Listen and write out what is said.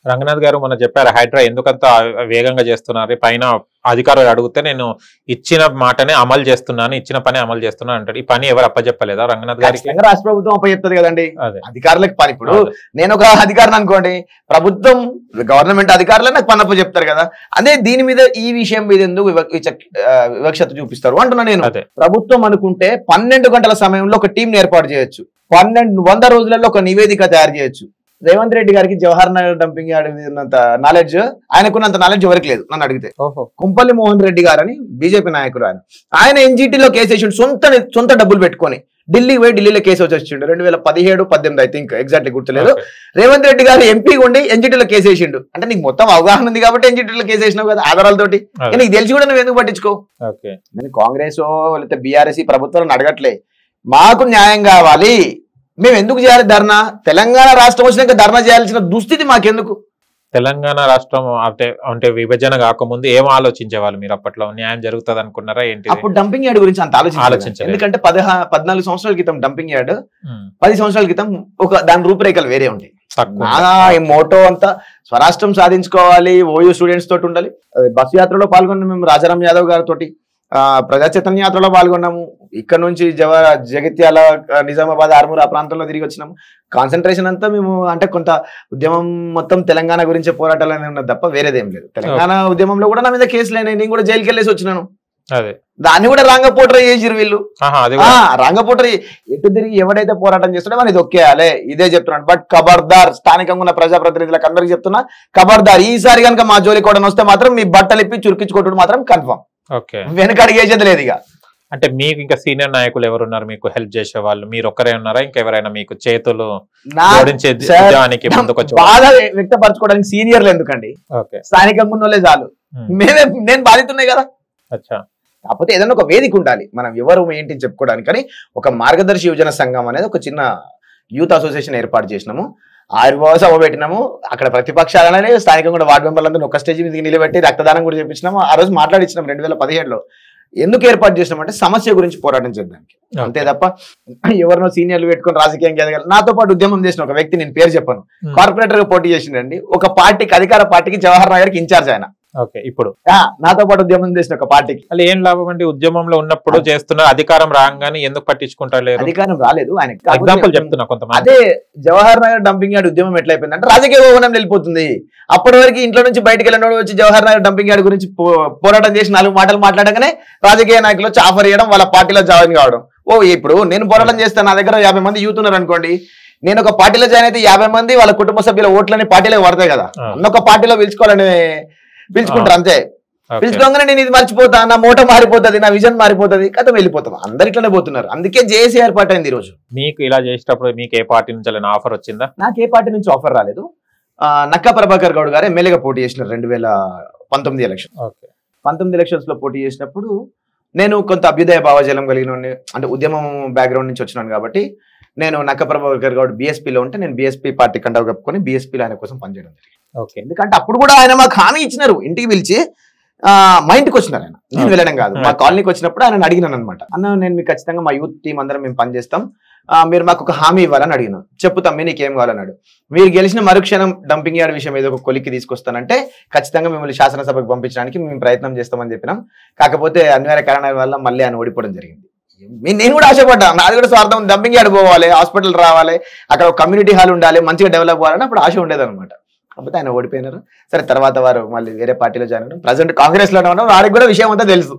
రంగనాథ్ గారు మొన్న చెప్పారు హైడ్రా ఎందుకంత వేగంగా చేస్తున్నారు, పైన అధికారులు అడిగితే నేను ఇచ్చిన మాటనే అమలు చేస్తున్నాను, ఇచ్చిన పని అమలు చేస్తున్నాను అంటాడు. ఈ పని ఎవరు అప్పచెప్పలేదా రంగనాథ్ గారికి? రాష్ట్ర ప్రభుత్వం అప్పచెప్తుంది కదండి అధికారులకు పని. ఇప్పుడు నేను ఒక అధికారిని అనుకోండి, ప్రభుత్వం గవర్నమెంట్ అధికారులే నాకు పని అప్పచెప్తారు కదా. అదే దీని మీద ఈ విషయం మీద ఎందుకు వివక్షత చూపిస్తారు అంటున్నా నేను. ప్రభుత్వం అనుకుంటే 12 గంటల సమయంలో ఒక టీం ఏర్పాటు చేయొచ్చు, 100 రోజులలో ఒక నివేదిక తయారు చేయొచ్చు. రేవంత్ రెడ్డి గారికి జవహర్ నగర్ డంపింగ్ యార్డ్ ఉన్నంత నాలెడ్జ్, ఆయనకున్నంత నాలెడ్జ్ ఎవరికి లేదు నన్ను అడిగితే. కుంపల్లి మోహన్ రెడ్డి గారని బీజేపీ నాయకుడు, ఆయన ఎన్జిటీలో కేసు వేసిండు, సొంత డబ్బులు పెట్టుకొని ఢిల్లీకి పోయి ఢిల్లీలో కేసు వచ్చిండు 2017-18 ఐ థింక్, ఎగ్జాక్ట్లీ గుర్తులేదు. రేవంత్ రెడ్డి గారు ఎంపీ ఉండి ఎన్జిటీలో కేసు వేసిండు. అంటే నీకు మొత్తం అవగాహన ఉంది కాబట్టి ఎన్జిటీలో కేసు వేసినావు కదా ఆధారాలతోటి. నీకు తెలిసి కూడా నువ్వు ఎందుకు పట్టించుకో? నేను కాంగ్రెస్ లేకపోతే బీఆర్ఎస్ ప్రభుత్వాలను అడగట్లే, మాకు న్యాయం కావాలి, మేము ఎందుకు చేయాలి ధర్నా? తెలంగాణ రాష్ట్రం వచ్చినాక ధర్నా చేయాల్సిన దుస్థితి మాకెందుకు? తెలంగాణ రాష్ట్రం అంటే విభజన కాకముందు ఏం ఆలోచించేవాళ్ళు మీరు? అప్పట్లో న్యాయం జరుగుతుంది అనుకున్నారా ఏంటి? అప్పుడు డంపింగ్ యార్డ్ గురించి అంత ఆలోచించారు. ఎందుకంటే 14 సంవత్సరాల క్రితం డంపింగ్ యార్డ్, 10 సంవత్సరాల క్రితం దాని రూపురేఖలు వేరే ఉంటాయి. ఈ మోటో అంతా స్వరాష్ట్రం సాధించుకోవాలి, ఓయూ స్టూడెంట్స్ తోటి ఉండాలి. బస్సు యాత్రలో పాల్గొన్నాం మేము, రాజారాం యాదవ్ గారితో ప్రజా చైతన్య యాత్రలో పాల్గొన్నాము. ఇక్కడ నుంచి జగిత్యాల, నిజామాబాద్, ఆర్మూర్ ఆ ప్రాంతంలో తిరిగి వచ్చినాము. కాన్సన్ట్రేషన్ అంతా మేము అంటే కొంత ఉద్యమం మొత్తం తెలంగాణ గురించే పోరాటాలనే ఉన్నది తప్ప వేరేదేం లేదు. తెలంగాణ ఉద్యమంలో కూడా నా మీద కేసులు అయినాయి, నేను కూడా జైలుకి వెళ్ళేసి వచ్చినాను. దాన్ని కూడా రాంగపోటరీ చేసిరు వీళ్ళు. రాంగపోటరీ ఎటు తిరిగి ఎవడైతే పోరాటం చేస్తాడో మనం ఇది ఒక్కేయాలి, ఇదే చెప్తున్నాడు. బట్ ఖబర్దార్, స్థానికంగా ఉన్న ప్రజాప్రతినిధులకు అందరికి చెప్తున్నా, ఖబర్దార్, ఈసారి కనుక మా జోలి కూడా వస్తే మాత్రం మీ బట్టలు ఇప్పి చురికించుకోవడం మాత్రం కన్ఫర్మ్, వెనక అడిగేసేది లేదు. ఇక అంటే మీకు ఇంకా సీనియర్ నాయకులు ఎవరున్నారు మీకు హెల్ప్ చేసే వాళ్ళు? మీరు ఒక్కరే ఉన్నారా, ఇంకెవరైనా మీకు చేతులు బాధ వ్యక్తపరచుకోవడానికి సీనియర్లు ఎందుకండి? స్థానికంగా ఉన్నోళ్ళే చాలు. నేను బాధితున్నాయి కదా. కాకపోతే ఏదైనా ఒక వేదిక ఉండాలి, మనం ఎవరు ఏంటి చెప్పుకోవడానికి. కానీ ఒక మార్గదర్శి యువజన సంఘం అనేది ఒక చిన్న యూత్ అసోసియేషన్ ఏర్పాటు చేసినాము, ఆవిర్భావ సభ పెట్టినాము. అక్కడ ప్రతిపక్షాలనే స్థానికంగా కూడా వార్డు మెంబర్లందరూ ఒక స్టేజ్ మీదకి నిలబెట్టి రక్తదానం కూడా చేపించినాము. ఆ రోజు మాట్లాడించినాం 2017లో. ఎందుకు ఏర్పాటు చేసినామంటే సమస్య గురించి పోరాటం చేయడానికి, అంతే తప్ప ఎవరినో సీనియర్లు పెట్టుకుని రాజకీయం ఎదగాలి. నాతో పాటు ఉద్యమం చేసిన ఒక వ్యక్తి, నేను పేరు చెప్పను, కార్పొరేటర్ గా పోటీ చేసిండండి. ఒక పార్టీకి, అధికార పార్టీకి జవహర్ నగర్కి ఇన్ఛార్జ్ ఆయన. ఇప్పుడు నాతో పాటు ఉద్యమం చేసిన ఒక పార్టీకి. అలా ఏం లాభం అండి? ఉద్యమంలో ఉన్నప్పుడు చేస్తున్నారు, అధికారం రాగానే ఎందుకు పట్టించుకుంటారు? అధికారం రాలేదు ఆయన. ఎగ్జాంపుల్ చెప్తున్నా కొంతమంది. అదే జవహర్ నగర్ డంపింగ్ యార్డ్ ఉద్యమం ఎట్లయిపోయింది అంటే రాజకీయ భవనం వెళ్ళిపోతుంది. అప్పటి వరకు ఇంట్లో నుంచి బయటకు వెళ్ళినోడు వచ్చి జవహర్ నగర్ డంపింగ్ యార్డ్ గురించి పోరాటం చేసి 4 మాటలు మాట్లాడగానే రాజకీయ నాయకులు వచ్చి ఆఫర్ చేయడం, వాళ్ళ పార్టీలో జాయిన్ కావడం. ఇప్పుడు నేను పోరాటం చేస్తాను, నా దగ్గర 50 మంది యూత్ ఉన్నారు అనుకోండి, నేను ఒక పార్టీలో జాయిన్ అయితే 50 మంది వాళ్ళ కుటుంబ సభ్యుల ఓట్లని పార్టీలో పడతాయి కదా, అన్నొక పార్టీలో పిలుచుకుంటారు అంతే. పిలుచుకోగానే నేను ఇది మర్చిపోతా, నా మోటో మారిపోతుంది, నా విజన్ మారిపోతుంది, కథ వెళ్ళిపోతాం. అందరిట్లోనే పోతున్నారు. అందుకే జేఏసీ ఏర్పాటైంది ఈ రోజు. మీకు ఇలా చేసేటప్పుడు మీకు ఏ పార్టీ నుంచి ఆఫర్ వచ్చిందా? నాకు ఏ పార్టీ నుంచి ఆఫర్ రాలేదు. నక్కా ప్రభాకర్ గౌడ్ గారు ఎమ్మెల్యేగా పోటీ చేసినారు 2019 ఎలక్షన్. 19 ఎలక్షన్స్ లో పోటీ చేసినప్పుడు నేను కొంత అభ్యుదయ భావజాలం కలిగిన, అంటే ఉద్యమం బ్యాక్గ్రౌండ్ నుంచి వచ్చినాను కాబట్టి నేను నక్కా ప్రభాకర్ గౌడ్ బీఎస్పీలో ఉంటే నేను బీఎస్పీ పార్టీ కండవ కప్పుకొని బీఎస్పీలో ఆయన కోసం పనిచేయడం జరిగింది. ఎందుకంటే అప్పుడు కూడా ఆయన మాకు హామీ ఇచ్చినారు, ఇంటికి పిలిచి మా ఇంటికి వచ్చినారు. ఆయన నేను వెళ్ళడం కాదు, మా కాలనీకి వచ్చినప్పుడు ఆయన అడిగినాను అనమాట, అన్న నేను మీకు ఖచ్చితంగా మా యూత్ టీం అందరం మేము పనిచేస్తాం, మీరు మాకు ఒక హామీ ఇవ్వాలని అడిగినాం. చెప్పుతాం మీ నీకేం కావాలన్నాడు. మీరు గెలిచిన మరుక్షణం డంపింగ్ యార్డ్ విషయం ఏదో ఒక కొలిక్కి తీసుకొస్తానంటే ఖచ్చితంగా మిమ్మల్ని శాసనసభకు పంపించడానికి మేము ప్రయత్నం చేస్తామని చెప్పినాం. కాకపోతే అనివార్య కారణాల వల్ల మళ్ళీ ఆయన ఓడిపోవడం జరిగింది. నేను కూడా ఆశపడ్డా, నాది కూడా స్వార్థం, డంపింగ్ యార్డ్ పోవాలి, హాస్పిటల్ రావాలి, అక్కడ ఒక కమ్యూనిటీ హాల్ ఉండాలి, మంచిగా డెవలప్ అవ్వాలని అప్పుడు ఆశ ఉండేదన్నమాట. కాకపోతే ఆయన ఓడిపోయినారు. సరే తర్వాత వారు మళ్ళీ వేరే పార్టీలో జాయిన్ అవ్వడం, ప్రజెంట్ కాంగ్రెస్ లోనే ఉన్నాం. వారికి కూడా విషయం అంతా తెలుసు.